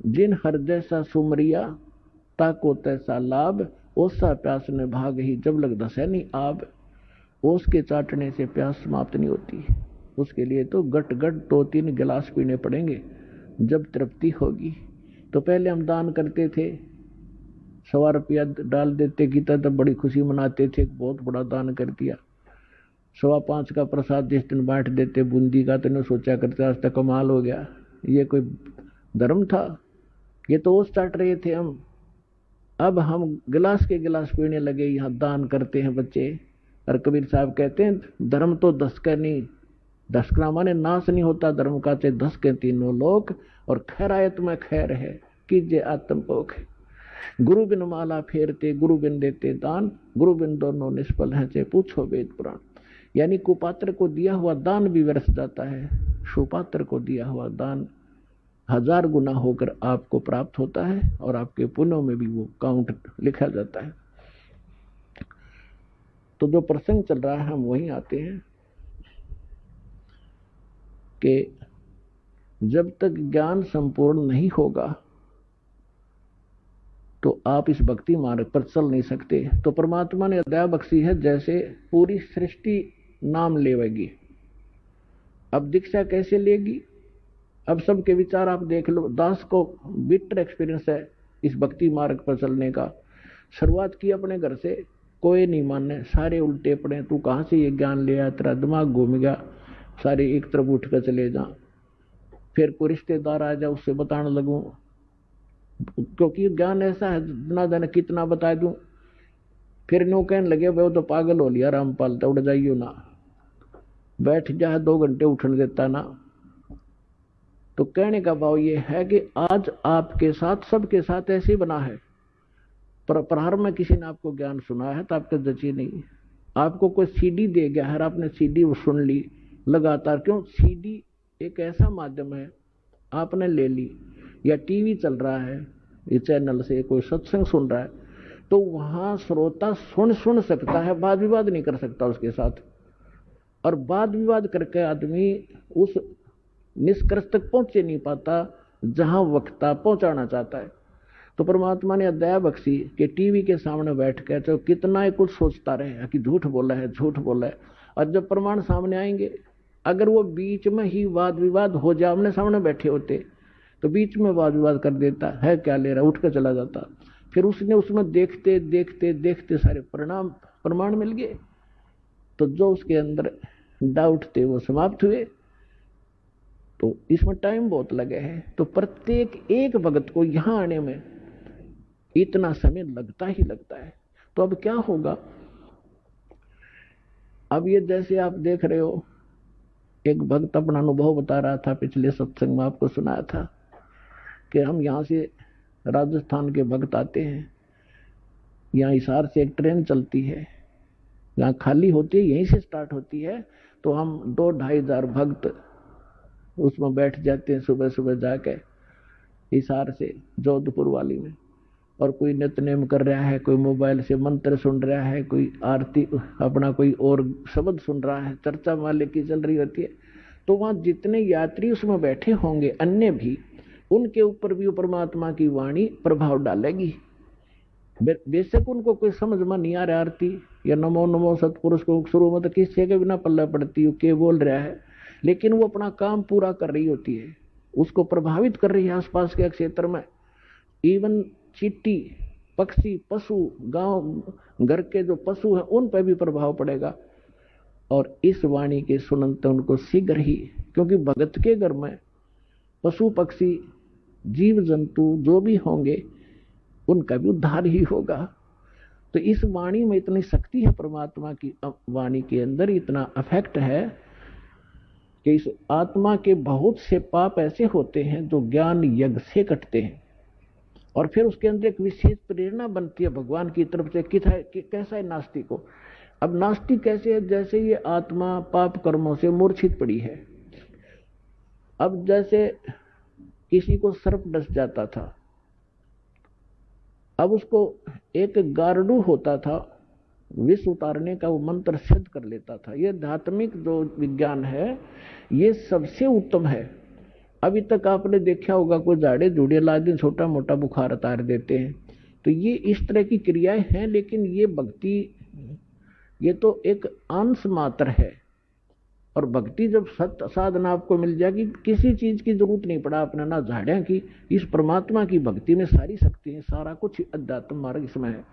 जिन हृदय सा सुमरिया ताको तैसा लाभ, ओसा प्यास ने भाग ही जब लग दसे नहीं आब। ओस के चाटने से प्यास समाप्त नहीं होती, उसके लिए तो गट गट 2-3 गिलास पीने पड़ेंगे जब तृप्ति होगी। तो पहले हम दान करते थे, 100 रुपया डाल देते गीता, तब बड़ी खुशी मनाते थे, बहुत बड़ा दान कर दिया। 5.25 का प्रसाद जिस दिन बांट देते बूंदी का, तो सोचा करते आज तक कमाल हो गया, ये कोई धर्म था? ये तो ओस चाट रहे थे हम। अब हम गिलास के गिलास पीने लगे, यहाँ दान करते हैं बच्चे। और कबीर साहब कहते हैं धर्म तो 10 का नहीं, 10 का माने नाश नहीं होता धर्म का, चाहे 10 के तीनों लोक, और खैरायत में खैर है कीजिए आत्मपोख। गुरु बिन माला फेरते, गुरु बिन देते दान, गुरु बिन दोनों निष्फल है, चाहे पूछो वेद पुराण। यानी कुपात्र को दिया हुआ दान भी व्यर्थ जाता है, सुपात्र को दिया हुआ दान 1000 गुना होकर आपको प्राप्त होता है, और आपके पुण्यों में भी वो काउंट लिखा जाता है। तो जो प्रसंग चल रहा है हम वहीं आते हैं कि जब तक ज्ञान संपूर्ण नहीं होगा तो आप इस भक्ति मार्ग पर चल नहीं सकते। तो परमात्मा ने दया बख्शी है, जैसे पूरी सृष्टि नाम लेवेगी। अब दीक्षा कैसे लेगी? अब सबके विचार आप देख लो। दास को बिटर एक्सपीरियंस है इस भक्ति मार्ग पर चलने का। शुरुआत की अपने घर से, कोई नहीं माने, सारे उल्टे पड़े, तू कहाँ से ये ज्ञान ले आया, तेरा दिमाग घूम गया, सारे एक तरफ उठ कर चले जा। फिर कोई रिश्तेदार आ जाए, उससे बताने लगूं, क्योंकि ज्ञान ऐसा है ना जाने कितना बता दूं। फिर नो कहने लगे भाई वो तो पागल हो लिया रामपाल, तो उड़ जाइयो ना, बैठ जा 2 घंटे उठने देता ना। तो कहने का भाव ये है कि आज आपके साथ, सबके साथ ऐसे ही बना है। प्रारंभ में किसी ने आपको ज्ञान सुना है तो आपके जची नहीं, आपको कोई सीडी दे गया है, आपने सीडी सुन ली लगातार। क्यों? सीडी एक ऐसा माध्यम है, आपने ले ली, या टीवी चल रहा है, ये चैनल से कोई सत्संग सुन रहा है, तो वहां श्रोता सुन सकता है, वाद विवाद नहीं कर सकता उसके साथ। और वाद विवाद करके आदमी उस निष्कर्ष तक पहुंचे नहीं पाता जहां वक्ता पहुंचाना चाहता है। तो परमात्मा ने दया बख्शी कि टीवी के सामने बैठ कर तो कितना ही कुछ सोचता रहे कि झूठ बोला है, झूठ बोला है। और जब प्रमाण सामने आएंगे, अगर वो बीच में ही वाद विवाद हो जाए, आमने सामने बैठे होते तो बीच में वाद विवाद कर देता है, क्या ले रहा, उठ कर चला जाता। फिर उसने उसमें देखते देखते देखते सारे प्रमाण मिल गए, तो जो उसके अंदर डाउट थे वो समाप्त हुए। तो इसमें टाइम बहुत लगे है, तो प्रत्येक एक भगत को यहां आने में इतना समय लगता ही लगता है। तो अब क्या होगा? अब ये जैसे आप देख रहे हो, एक भक्त अपना अनुभव बता रहा था, पिछले सत्संग में आपको सुनाया था कि हम यहाँ से राजस्थान के भक्त आते हैं, यहाँ हिसार से एक ट्रेन चलती है, यहाँ खाली होती है, यहीं से स्टार्ट होती है, तो हम 2-2.5 हजार भक्त उसमें बैठ जाते हैं सुबह सुबह जाके हिसार से जोधपुर वाली में। और कोई नित्यनेम कर रहा है, कोई मोबाइल से मंत्र सुन रहा है, कोई आरती अपना कोई और शब्द सुन रहा है, चर्चा मालिक की चल रही होती है। तो वहां जितने यात्री उसमें बैठे होंगे अन्य भी, उनके ऊपर भी परमात्मा की वाणी प्रभाव डालेगी। बेशक उनको कोई समझ में नहीं आ रहा आरती या नमो नमो सतपुरुष को शुरू में तो किसी के बिना पल्ला पड़ती हो के बोल रहा है, लेकिन वो अपना काम पूरा कर रही होती है, उसको प्रभावित कर रही है आसपास के क्षेत्र में। इवन चींटी, पक्षी, पशु, गांव घर के जो पशु हैं उन पर भी प्रभाव पड़ेगा। और इस वाणी के सुनते उनको शीघ्र ही, क्योंकि भगत के घर में पशु पक्षी जीव जंतु जो भी होंगे उनका भी उद्धार ही होगा। तो इस वाणी में इतनी शक्ति है, परमात्मा की वाणी के अंदर इतना अफेक्ट है कि इस आत्मा के बहुत से पाप ऐसे होते हैं जो ज्ञान यज्ञ से कटते हैं, और फिर उसके अंदर एक विशेष प्रेरणा बनती है भगवान की तरफ से। कैसा है नास्तिक को? अब नास्तिक कैसे है? जैसे ये आत्मा पाप कर्मों से मूर्छित पड़ी है। अब जैसे किसी को सर्प डस जाता था, अब उसको एक गारडू होता था, विष उतारने का वो मंत्र सिद्ध कर लेता था। ये आध्यात्मिक जो विज्ञान है ये सबसे उत्तम है। अभी तक आपने देखा होगा कोई झाड़े झूड़े ला दिन छोटा मोटा बुखार उतार देते हैं। तो ये इस तरह की क्रियाएं हैं, लेकिन ये भक्ति, ये तो एक अंश मात्र है। और भक्ति जब सत्य साधना आपको मिल जाएगी, किसी चीज की जरूरत नहीं पड़ा अपने, ना झाड़ियां की। इस परमात्मा की भक्ति में सारी शक्ति है, सारा कुछ अध्यात्म मार्ग इसमें है।